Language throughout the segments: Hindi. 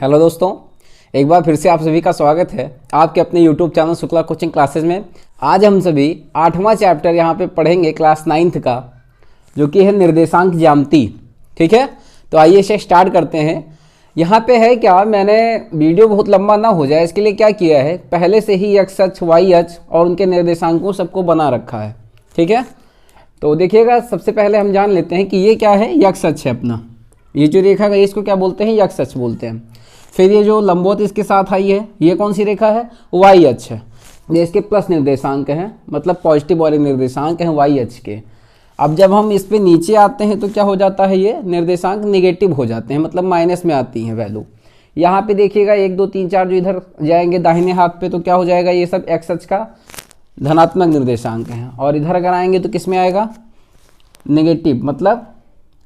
हेलो दोस्तों, एक बार फिर से आप सभी का स्वागत है आपके अपने YouTube channel Shukla coaching classes में। आज हम सभी 8वां चैप्टर यहाँ पे पढ़ेंगे क्लास 9th का, जो कि है निर्देशांक ज्यामिति। ठीक है, तो आइए इसे स्टार्ट करते हैं। यहाँ पे है क्या, मैंने वीडियो बहुत लंबा ना हो जाए इसके लिए क्या किया है, पहले से ही एक्स अक्ष, वाई अक्ष और उनके निर्देशांकों सबको बना रखा है। ठीक है, तो देखिएगा, सबसे पहले हम जान लेते हैं कि ये क्या है, एक्स अक्ष है अपना। ये जो रेखा है इसको क्या बोलते हैं, एक्स अक्ष बोलते हैं। फिर ये जो लंबवत इसके साथ आई है, ये कौन सी रेखा है, वाई अक्ष है। ये इसके प्लस निर्देशांक हैं, मतलब पॉजिटिव वाले निर्देशांक हैं वाई अक्ष के। अब जब हम इस पे नीचे आते हैं तो क्या हो जाता है, ये निर्देशांक निगेटिव हो जाते हैं, मतलब माइनस में आती हैं वैल्यू। यहाँ पे देखिएगा 1 2 3 4 जो इधर जाएंगे दाहिने हाथ पे, तो क्या हो जाएगा, ये सब एक्स अक्ष का धनात्मक निर्देशांक हैं। और इधर अगर आएंगे तो किस में आएगा, नेगेटिव, मतलब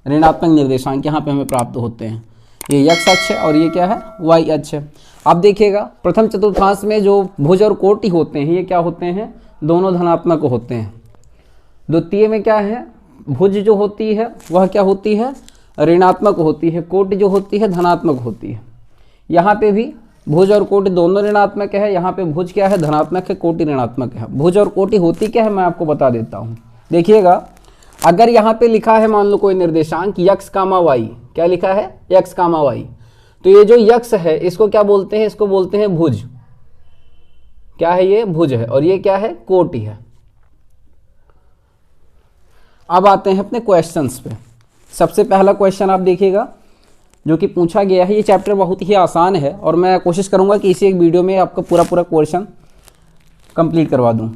ऋणात्मक निर्देशांक यहाँ पे हमें प्राप्त होते हैं। ये एक्स अक्ष है और ये क्या है, वाई अक्ष है। अब देखिएगा, प्रथम चतुर्थांश में जो भुज और कोटि होते हैं, ये क्या होते हैं, दोनों धनात्मक होते हैं। द्वितीय में क्या है, भुज जो होती है वह क्या होती है, ऋणात्मक होती है। कोटि जो होती है धनात्मक होती है। यहाँ पे भी भुज और कोटि दोनों ऋणात्मक है। यहाँ पे भुज क्या है, धनात्मक है, कोटि ऋणात्मक है। भुज और कोटि होती क्या है, मैं आपको बता देता हूँ। देखिएगा, अगर यहाँ पे लिखा है मान लो कोई निर्देशांक यक्स कामा वाई, क्या लिखा है, यक्स कामा वाई, तो ये जो यक्स है इसको क्या बोलते हैं, इसको बोलते हैं भुज। क्या है, ये भुज है। और ये क्या है, कोटि है। अब आते हैं अपने क्वेश्चंस पे। सबसे पहला क्वेश्चन आप देखिएगा जो कि पूछा गया है। ये चैप्टर बहुत ही आसान है और मैं कोशिश करूंगा कि इसी एक वीडियो में आपका पूरा क्वेश्चन कंप्लीट करवा दूं।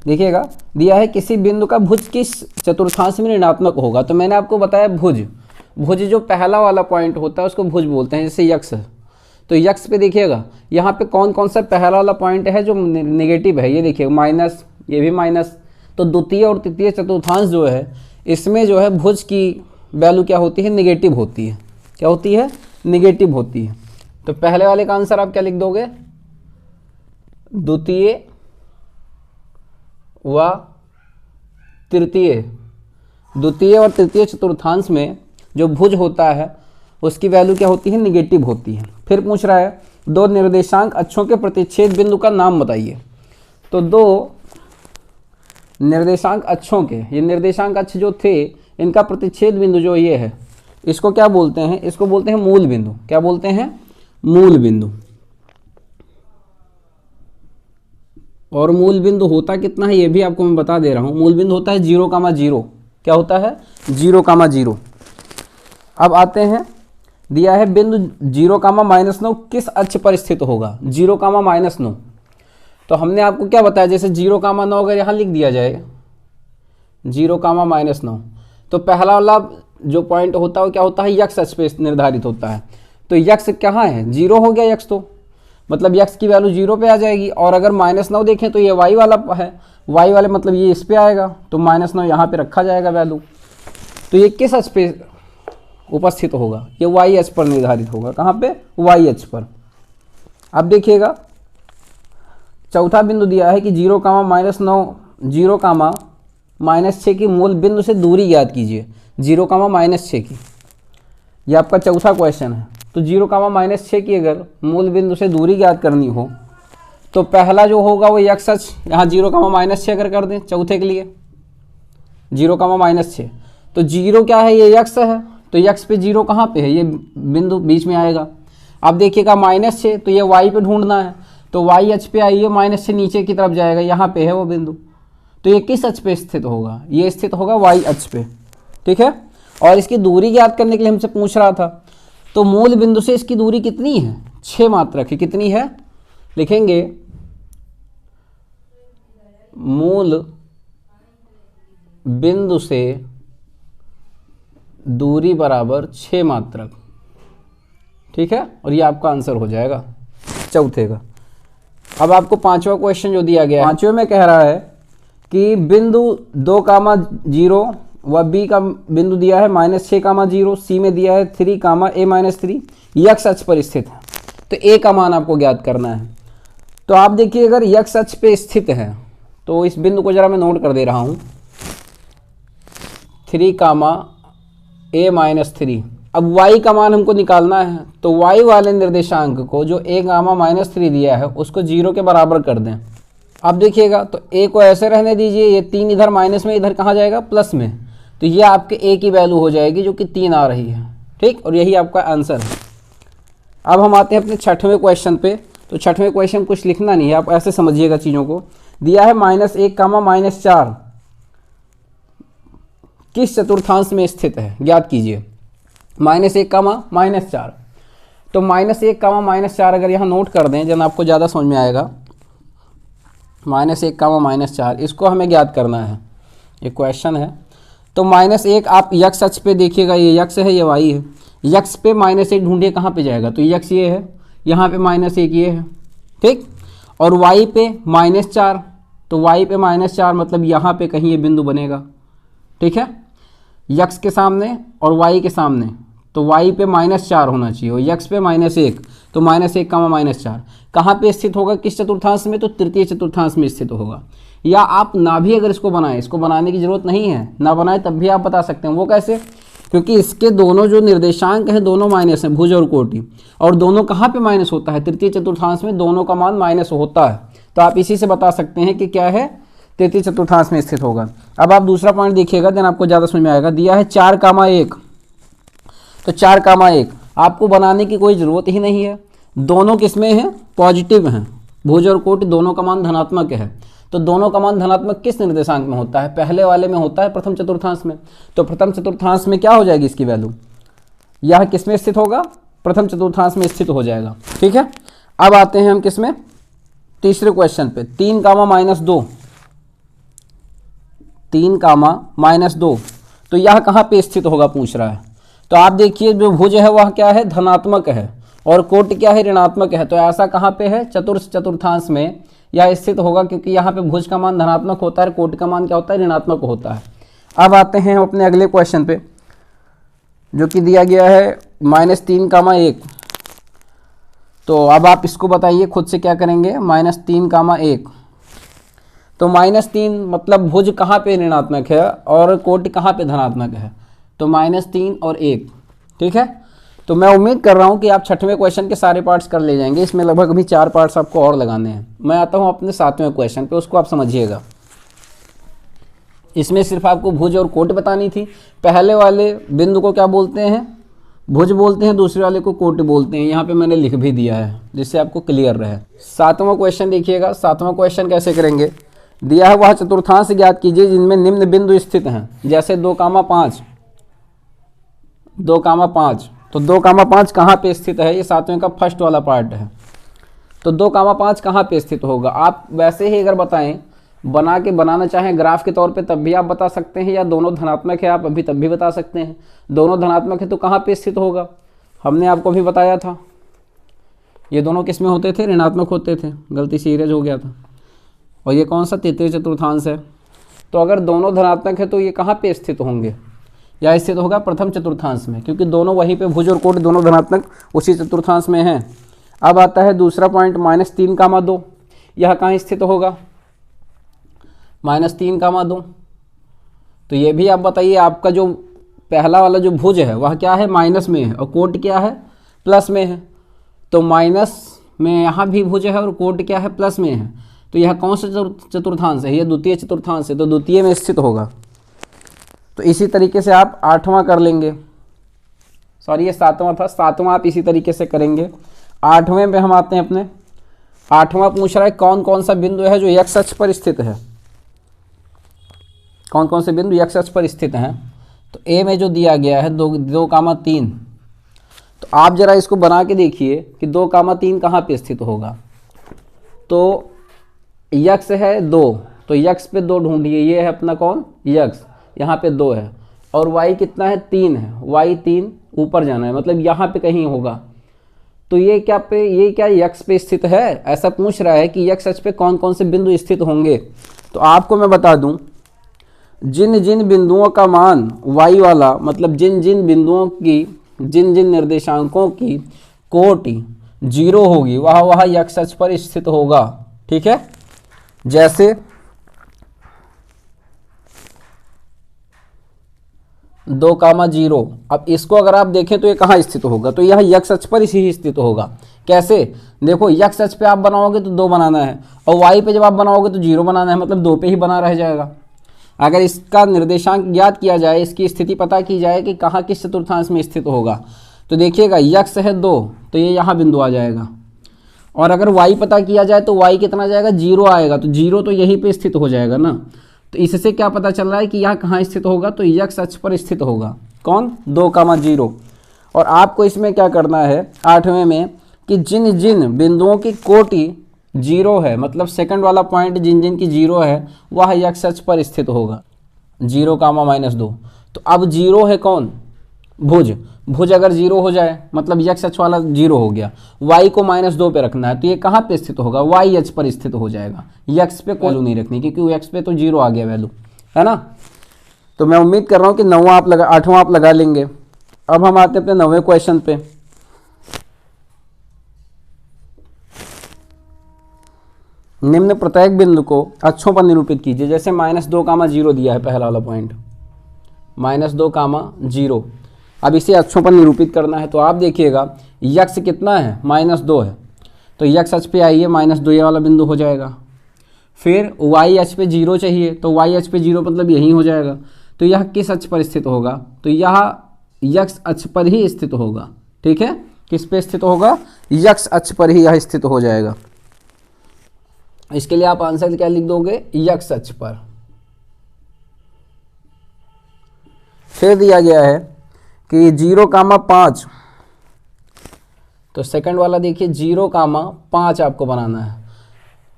देखिएगा, दिया है किसी बिंदु का भुज किस चतुर्थांश में ऋणात्मक होगा। तो मैंने आपको बताया भुज जो पहला वाला पॉइंट होता है उसको भुज बोलते हैं, जैसे यक्स है। तो यक्स पे देखिएगा यहाँ पे कौन कौन सा पहला वाला पॉइंट है जो नेगेटिव है, ये देखिएगा माइनस, ये भी माइनस। तो द्वितीय और तृतीय चतुर्थांश जो है इसमें जो है भुज की वैल्यू क्या होती है, नेगेटिव होती है। क्या होती है, नेगेटिव होती है। तो पहले वाले का आंसर आप क्या लिख दोगे, द्वितीय व द्वितीय और तृतीय चतुर्थांश में जो भुज होता है उसकी वैल्यू क्या होती है, निगेटिव होती है। फिर पूछ रहा है दो निर्देशांक अक्षों के प्रतिच्छेद बिंदु का नाम बताइए। तो दो निर्देशांक अक्षों के, ये निर्देशांक अक्ष जो थे इनका प्रतिच्छेद बिंदु जो ये है, इसको क्या बोलते हैं, इसको बोलते हैं मूल बिंदु। क्या बोलते हैं, मूल बिंदु। और मूल बिंदु होता कितना है ये भी आपको मैं बता दे रहा हूं। मूल बिंदु होता है 0,0। क्या होता है, 0,0। अब आते हैं, दिया है बिंदु 0,-9 किस अक्ष पर स्थित होगा, 0,-9। तो हमने आपको क्या बताया, जैसे 0,9 अगर यहाँ लिख दिया जाए 0,-9, तो पहला वाला जो पॉइंट होता है वो क्या होता है, यक्स अक्ष पे निर्धारित होता है। तो यक्स कहाँ है, 0 हो गया यक्स, तो मतलब यक्स की वैल्यू 0 पे आ जाएगी। और अगर -9 देखें तो ये वाई वाला है, वाई वाले मतलब ये इस पे आएगा, तो -9 यहाँ पे रखा जाएगा वैल्यू। तो ये किस अक्ष पे उपस्थित होगा, ये वाई अक्ष पर निर्धारित होगा। कहाँ पे, वाई अक्ष पर। अब देखिएगा, चौथा बिंदु दिया है कि 0,-9 0,-6 की मूल बिंदु से दूरी ज्ञात कीजिए। 0,-6 की, ये आपका चौथा क्वेश्चन है। तो 0,-6 की अगर मूल बिंदु से दूरी ज्ञात करनी हो तो पहला जो होगा वो एक्स अक्ष, यहाँ 0,-6 अगर कर दें चौथे के लिए 0,-6, तो 0 क्या है, ये एक्स है। तो एक्स पे 0 कहाँ पे है, ये बिंदु बीच में आएगा। अब देखिएगा -6, तो ये वाई पे ढूंढना है। तो वाई अक्ष पे आइए, माइनस से नीचे की तरफ जाएगा, यहाँ पे है वो बिंदु। तो ये किस अक्ष पे स्थित होगा, ये स्थित होगा वाई अक्ष पे। ठीक है, और इसकी दूरी ज्ञात करने के लिए हमसे पूछ रहा था। तो मूल बिंदु से इसकी दूरी कितनी है, 6 मात्रक है। कितनी है, लिखेंगे मूल बिंदु से दूरी बराबर 6 मात्रक। ठीक है, और ये आपका आंसर हो जाएगा चौथे का। अब आपको पांचवा क्वेश्चन जो दिया गया है, पांचवें में कह रहा है कि बिंदु 2,0 व बी का बिंदु दिया है -6,0, सी में दिया है 3,a-3, यक्स अक्ष पर स्थित है। तो ए का मान आपको ज्ञात करना है। तो आप देखिए, अगर यक्स अक्ष पे स्थित है तो इस बिंदु को जरा मैं नोट कर दे रहा हूं, 3,a-3 अब y का मान हमको निकालना है, तो y वाले निर्देशांक को जो a गामा -3 दिया है उसको 0 के बराबर कर दें। अब देखिएगा तो a को ऐसे रहने दीजिए, ये 3 इधर माइनस में, इधर कहाँ जाएगा प्लस में, तो ये आपके a की वैल्यू हो जाएगी जो कि 3 आ रही है। ठीक, और यही आपका आंसर है। अब हम आते हैं अपने छठवें क्वेश्चन पे। तो छठवें क्वेश्चन कुछ लिखना नहीं है, आप ऐसे समझिएगा चीज़ों को। दिया है -1, -4 किस चतुर्थांश में स्थित है, ज्ञात कीजिए। -1, -4, तो -1, -4 अगर यहाँ नोट कर दें जन आपको ज़्यादा समझ में आएगा। -1, -4 इसको हमें ज्ञात करना है, ये क्वेश्चन है। तो -1 आप यक्स अक्ष पे देखिएगा, ये यक्स है, ये वाई है। यक्स पे -1 ढूंढिए कहाँ पे जाएगा, तो यक्स ये है, यहाँ पे -1 ये है। ठीक, और वाई पे -4, तो वाई पे -4 मतलब यहाँ पे कहीं ये बिंदु बनेगा। ठीक है, यक्स के सामने और वाई के सामने, तो वाई पे -4 होना चाहिए और यक्स पे -1, तो -1, -4 कहाँ पे स्थित होगा, किस चतुर्थांश में, तो तृतीय चतुर्थांश में स्थित होगा। या आप ना भी अगर इसको बनाएं, इसको बनाने की जरूरत नहीं है, ना बनाए तब भी आप बता सकते हैं। वो कैसे, क्योंकि इसके दोनों जो निर्देशांक हैं दोनों माइनस हैं, भुज और कोटि, और दोनों कहाँ पे माइनस होता है, तृतीय चतुर्थांश में दोनों का मान माइनस होता है। तो आप इसी से बता सकते हैं कि क्या है, तृतीय चतुर्थांश में स्थित होगा। अब आप दूसरा पॉइंट देखिएगा, देन आपको ज़्यादा समझ में आएगा। दिया है 4, 1, तो 4, 1 आपको बनाने की कोई ज़रूरत ही नहीं है, दोनों किसमें हैं, पॉजिटिव हैं, भुज और कोटि दोनों का मान धनात्मक है। तो दोनों का मान धनात्मक किस निर्देशांक में होता है, पहले वाले में होता है, प्रथम चतुर्थांश में। तो प्रथम चतुर्थांश में क्या हो जाएगी इसकी वैल्यू, यह किस में स्थित होगा, प्रथम चतुर्थांश में स्थित हो जाएगा। ठीक है, अब आते हैं हम किसमें, तीसरे क्वेश्चन पे। 3, -2, 3, -2, तो यह कहाँ पे स्थित होगा पूछ रहा है। तो आप देखिए जो भुज है वह क्या है, धनात्मक है, और कोटि क्या है, ऋणात्मक है। तो ऐसा कहाँ पे है, चतुर्थांश में यह स्थित होगा, क्योंकि यहाँ पे भुज का मान धनात्मक होता है, कोटि का मान क्या होता है, ऋणात्मक होता है। अब आते हैं हम अपने अगले क्वेश्चन पे, जो कि दिया गया है -3, 1। तो अब आप इसको बताइए खुद से क्या करेंगे, -3, 1, तो -3 मतलब भुज कहाँ पे ऋणात्मक है और कोटि कहाँ पे धनात्मक है, तो -3 और 1। ठीक है, तो मैं उम्मीद कर रहा हूँ कि आप छठवें क्वेश्चन के सारे पार्ट्स कर ले जाएंगे। इसमें लगभग अभी 4 पार्ट्स आपको और लगाने हैं। मैं आता हूँ अपने 7वें क्वेश्चन पे, उसको आप समझिएगा। इसमें सिर्फ आपको भुज और कोटि बतानी थी। पहले वाले बिंदु को क्या बोलते हैं, भुज बोलते हैं, दूसरे वाले को कोटि बोलते हैं। यहाँ पे मैंने लिख भी दिया है जिससे आपको क्लियर रहे। 7वां क्वेश्चन देखिएगा। 7वां क्वेश्चन कैसे करेंगे, दिया है वह चतुर्थांश ज्ञात कीजिए जिनमें निम्न बिंदु स्थित हैं। जैसे 2, 5, 2, 5, तो 2, 5 कहाँ पे स्थित है, ये 7वें का फर्स्ट वाला पार्ट है। तो 2, 5 कहाँ पे स्थित होगा, आप वैसे ही अगर बताएं, बनाना चाहें ग्राफ के तौर पे तब भी आप बता सकते हैं, या दोनों धनात्मक है आप अभी तब भी बता सकते हैं। दोनों धनात्मक है तो कहाँ पे स्थित होगा, हमने आपको भी बताया था, ये दोनों किस में होते थे, ऋणात्मक होते थे, गलती से इरेज हो गया था। और ये कौन सा, तृतीय चतुर्थांश है। तो अगर दोनों धनात्मक है तो ये कहाँ पे स्थित होंगे, या स्थित होगा प्रथम चतुर्थांश में, क्योंकि दोनों वहीं पे भुज और कोटि दोनों धनात्मक उसी चतुर्थांश में हैं। अब आता है दूसरा पॉइंट, -3, 2, यह कहाँ स्थित होगा, -3, 2, तो ये भी आप बताइए। आपका जो पहला वाला जो भुज है वह क्या है, माइनस में है, और कोटि क्या है, प्लस में है। तो माइनस में यहाँ भी भुज है और कोटि क्या है, प्लस में है। तो यह कौन सा चतुर्थांश है, यह द्वितीय चतुर्थांश है, तो द्वितीय में स्थित होगा। तो इसी तरीके से आप 8वां कर लेंगे, सॉरी ये 7वां था, 7वां आप इसी तरीके से करेंगे। 8वें पे हम आते हैं अपने। 8वां पूछ रहा है कौन कौन सा बिंदु है जो एक्स अक्ष पर स्थित है, कौन कौन से बिंदु एक्स अक्ष पर स्थित हैं। तो ए में जो दिया गया है 2, 3, तो आप जरा इसको बना के देखिए कि 2, 3 कहाँ पे स्थित होगा। तो यक्स है 2, तो यक्स पे 2 ढूंढिए, ये है अपना कौन, यक्स, यहाँ पे 2 है, और वाई कितना है, 3 है, वाई 3 ऊपर जाना है, मतलब यहाँ पे कहीं होगा। तो ये क्या यक्स पे स्थित है, ऐसा पूछ रहा है कि यक्स अक्ष पे कौन कौन से बिंदु स्थित होंगे। तो आपको मैं बता दूं, जिन जिन बिंदुओं का मान वाई वाला, मतलब जिन जिन बिंदुओं की, जिन जिन निर्देशांकों की कोटि 0 होगी वह यक्स अक्ष पर स्थित होगा। ठीक है, जैसे 2,0। अब इसको अगर आप देखें तो ये कहाँ स्थित होगा, तो यह यक्ष अक्ष पर ही स्थित होगा। कैसे, देखो यक्ष अक्ष पे आप बनाओगे तो 2 बनाना है, और वाई पे जब आप बनाओगे तो 0 बनाना है, मतलब 2 पे ही बना रह जाएगा। अगर इसका निर्देशांक ज्ञात किया जाए, इसकी स्थिति पता की जाए कि कहाँ किस चतुर्थांश में स्थित होगा, तो देखिएगा यक्ष है 2, तो ये यहाँ बिंदु आ जाएगा। और अगर y पता किया जाए तो y कितना जाएगा, 0 आएगा, तो 0 तो यहीं पे स्थित हो जाएगा ना। तो इससे क्या पता चल रहा है कि यह कहाँ स्थित होगा, तो यक्ष अक्ष पर स्थित होगा। कौन, 2,0। और आपको इसमें क्या करना है 8वें में, कि जिन जिन बिंदुओं की कोटि 0 है, मतलब सेकंड वाला पॉइंट जिन जिन की 0 है, वह यक्ष अक्ष पर स्थित होगा। 0,-2। तो अब 0 है कौन, भुज। भुज अगर 0 हो जाए मतलब यक्ष अक्ष वाला 0 हो गया, y को -2 पे रखना है, तो ये कहाँ पे स्थित होगा, y अक्ष पर स्थित हो जाएगा। यक्ष पे कोई वैल्यू नहीं रखनी, क्योंकि यक्ष पे तो 0 आ गया वैल्यू, है ना। तो मैं उम्मीद कर रहा हूँ कि 8वां आप लगा लेंगे। अब हम आते हैं अपने 9वें क्वेश्चन पे। निम्न प्रत्येक बिंदु को अक्षों पर निरूपित कीजिए। जैसे -2,0 दिया है पहला वाला पॉइंट, -2,0। अब इसे अक्षों पर निरूपित करना है, तो आप देखिएगा यक्ष कितना है, -2 है, तो यक्ष अक्ष पे आइए, -2 ये वाला बिंदु हो जाएगा। फिर y अक्ष पे 0 चाहिए, तो y अक्ष पे 0 मतलब यही हो जाएगा। तो यह किस अक्ष पर स्थित होगा, तो यह यक्ष अक्ष पर ही स्थित होगा। ठीक है, किस पे स्थित होगा, यक्ष अक्ष पर ही यह स्थित हो जाएगा। इसके लिए आप आंसर क्या लिख दोगे, यक्ष अक्ष पर। फिर दिया गया है कि 0,5, तो सेकंड वाला देखिए 0,5 आपको बनाना है।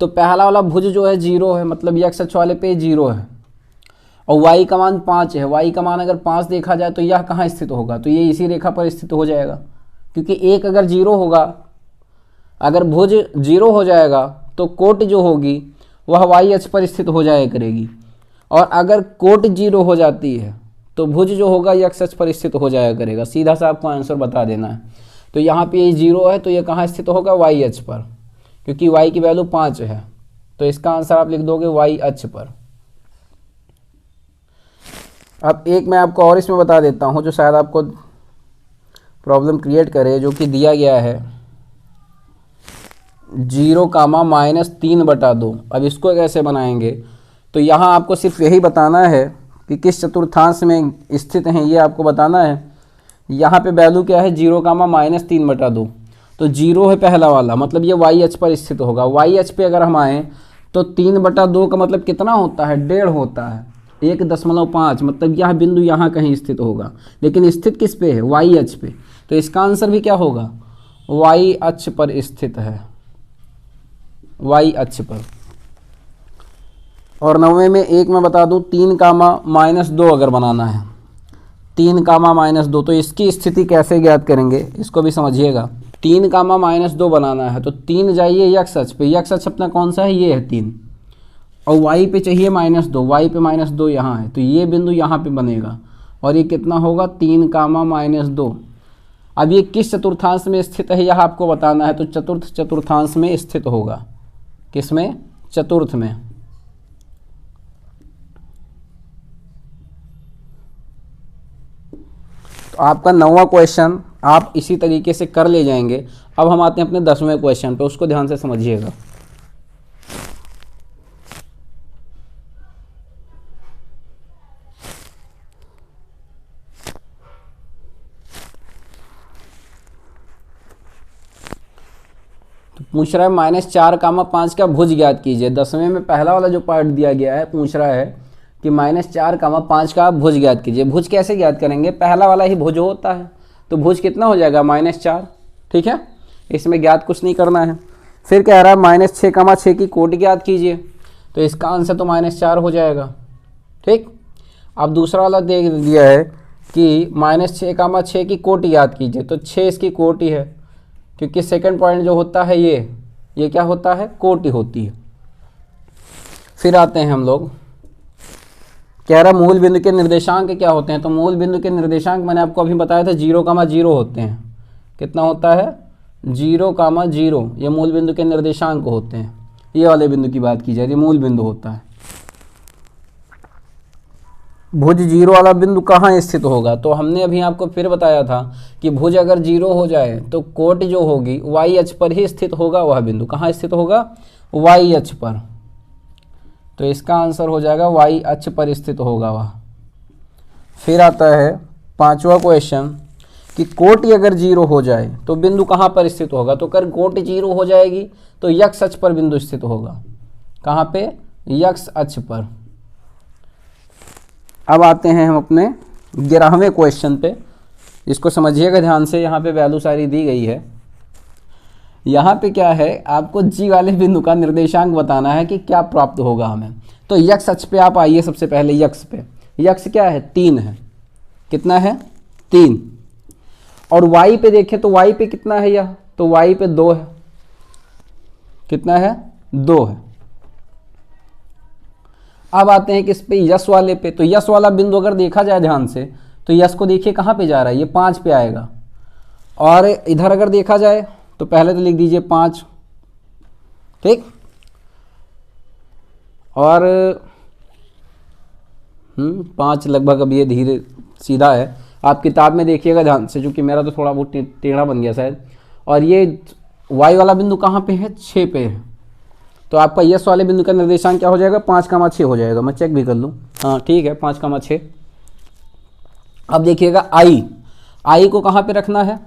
तो पहला वाला भुज जो है 0 है, मतलब यक्ष अक्ष वाले पे 0 है, और y का मान 5 है। y का मान अगर 5 देखा जाए तो यह कहाँ स्थित होगा, तो ये इसी रेखा पर स्थित हो जाएगा, क्योंकि 1 अगर 0 होगा, अगर भुज 0 हो जाएगा तो कोट जो होगी वह y अक्ष पर स्थित हो जाया करेगी, और अगर कोट 0 हो जाती है तो भुज जो होगा यक्ष अक्ष पर स्थित हो जाया करेगा। सीधा सा आपको आंसर बता देना है। तो यहाँ पे ये 0 है, तो ये कहाँ स्थित होगा, y अक्ष पर, क्योंकि y की वैल्यू 5 है। तो इसका आंसर आप लिख दोगे y अक्ष पर। अब एक मैं आपको और इसमें बता देता हूँ जो शायद आपको प्रॉब्लम क्रिएट करे, जो कि दिया गया है 0,-3/2। अब इसको कैसे बनाएंगे, तो यहाँ आपको सिर्फ यही बताना है कि किस चतुर्थांश में स्थित हैं, ये आपको बताना है। यहाँ पे वैल्यू क्या है, 0,-3/2। तो 0 है पहला वाला, मतलब ये y अक्ष पर स्थित होगा। y अक्ष पे अगर हम आए तो 3/2 का मतलब कितना होता है, 1.5 होता है, 1.5, मतलब यह बिंदु यहाँ कहीं स्थित होगा। लेकिन स्थित किस पे है, y अक्ष पे, तो इसका आंसर भी क्या होगा, y अक्ष पर स्थित है, y अक्ष पर। और 9वें में एक मैं बता दूं, 3,-2 अगर बनाना है, 3,-2, तो इसकी स्थिति कैसे ज्ञात करेंगे, इसको भी समझिएगा। 3,-2 बनाना है तो 3 जाइए यक्ष अक्ष पे, यक्ष अक्ष अपना कौन सा है, ये है 3, और y पे चाहिए -2, y पे -2 यहाँ है, तो ये बिंदु यहाँ पे बनेगा, और ये कितना होगा, 3,-2। अब ये किस चतुर्थांश में स्थित है यह आपको बताना है, तो चतुर्थांश में स्थित होगा। किसमें, चतुर्थ में। तो आपका 9वां क्वेश्चन आप इसी तरीके से कर ले जाएंगे। अब हम आते हैं अपने 10वें क्वेश्चन पे, उसको ध्यान से समझिएगा। तो पूछ रहा है -4,5 का भुज ज्ञात कीजिए। 10वें में पहला वाला जो पार्ट दिया गया है, पूछ रहा है कि -4,5 का भुज ज्ञात कीजिए। भुज कैसे ज्ञात करेंगे, पहला वाला ही भुज होता है, तो भुज कितना हो जाएगा, -4। ठीक है, इसमें ज्ञात कुछ नहीं करना है। फिर कह रहा है -6,6 की कोटि ज्ञात कीजिए, तो इसका आंसर तो -4 हो जाएगा। ठीक, अब दूसरा वाला दे दिया है कि -6,6 की कोटि ज्ञात कीजिए, तो 6 इसकी कोटि है, क्योंकि सेकंड पॉइंट जो होता है ये क्या होता है, कोटि होती है। फिर आते हैं हम लोग, कह रहा मूल बिंदु के निर्देशांक क्या होते हैं, तो मूल बिंदु के निर्देशांक मैंने आपको अभी बताया था 0,0 होते हैं। कितना होता है, 0,0, ये मूल बिंदु के निर्देशांक होते हैं। ये वाले बिंदु की बात की जाए, ये मूल बिंदु होता है। भुज जीरो वाला बिंदु कहाँ स्थित होगा? तो हमने अभी आपको फिर बताया था कि भुज अगर जीरो हो जाए तो कोट जो होगी वाई अक्ष पर ही स्थित होगा। वह बिंदु कहाँ स्थित होगा? वाई अक्ष पर। तो इसका आंसर हो जाएगा वाई अक्ष पर स्थित होगा वह। फिर आता है 5वां क्वेश्चन कि कोटि अगर जीरो हो जाए तो बिंदु कहाँ पर स्थित होगा? तो अगर कोटि जीरो हो जाएगी तो यक्ष अक्ष पर बिंदु स्थित होगा। कहाँ पे? यक्ष अक्ष पर। अब आते हैं हम अपने 11वें क्वेश्चन पे। इसको समझिएगा ध्यान से, यहाँ पे वैल्यू सारी दी गई है। यहाँ पे क्या है, आपको जी वाले बिंदु का निर्देशांक बताना है कि क्या प्राप्त होगा हमें। तो यक्ष अक्ष पे आप आइए। सबसे पहले यक्ष पे, यक्ष क्या है? 3 है। कितना है? 3। और वाई पे देखें तो वाई पे कितना है यह? तो वाई पे 2 है। कितना है? 2 है। अब आते हैं किस पे? यश वाले पे। तो यश वाला बिंदु अगर देखा जाए ध्यान से तो यश को देखिए कहाँ पे जा रहा है? ये 5 पे आएगा। और इधर अगर देखा जाए तो पहले तो लिख दीजिए 5, ठीक। और 5 लगभग, अब ये धीरे सीधा है। आप किताब में देखिएगा ध्यान से, क्योंकि मेरा तो थोड़ा बहुत टेढ़ा बन गया शायद। और ये वाई वाला बिंदु कहाँ पे है? 6 पे है। तो आपका यस वाले बिंदु का निर्देशांक क्या हो जाएगा? 5,6 हो जाएगा। मैं चेक भी कर लूँ। हाँ ठीक है, 5,6। अब देखिएगा आई को कहाँ पे रखना है?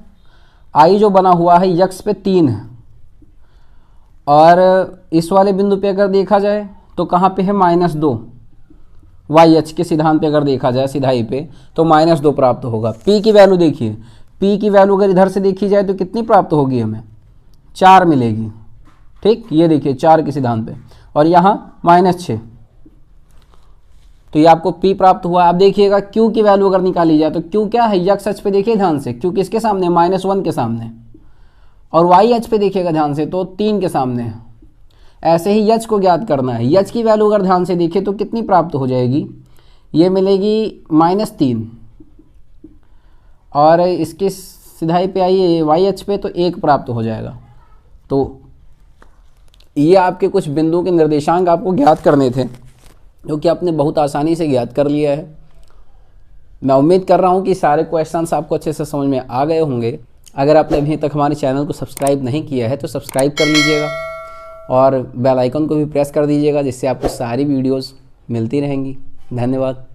आई जो बना हुआ है यक्ष पे 3 है। और इस वाले बिंदु पे अगर देखा जाए तो कहाँ पे है? -2। वाई अक्ष के सिद्धांत पे अगर देखा जाए सिधाई पे तो -2 प्राप्त होगा। पी की वैल्यू देखिए, पी की वैल्यू अगर इधर से देखी जाए तो कितनी प्राप्त होगी हमें? 4 मिलेगी, ठीक। ये देखिए 4 के सिद्धांत पे, और यहाँ -6। तो ये आपको P प्राप्त हुआ। अब देखिएगा Q की वैल्यू अगर निकाली जाए तो Q क्या है? यक्ष अक्ष पे देखिए ध्यान से, Q किसके सामने? -1 के सामने। और वाई अक्ष पे देखिएगा ध्यान से तो 3 के सामने है। ऐसे ही यच को ज्ञात करना है। यच की वैल्यू अगर ध्यान से देखें तो कितनी प्राप्त हो जाएगी? ये मिलेगी -3। और इसके सिधाई पे आइए वाई अक्ष पे तो 1 प्राप्त हो जाएगा। तो ये आपके कुछ बिंदुओं के निर्देशांक आपको ज्ञात करने थे, जो कि आपने बहुत आसानी से ज्ञात कर लिया है। मैं उम्मीद कर रहा हूँ कि सारे क्वेश्चंस आपको अच्छे से समझ में आ गए होंगे। अगर आपने अभी तक हमारे चैनल को सब्सक्राइब नहीं किया है तो सब्सक्राइब कर लीजिएगा और बेल आइकन को भी प्रेस कर दीजिएगा, जिससे आपको सारी वीडियोस मिलती रहेंगी। धन्यवाद।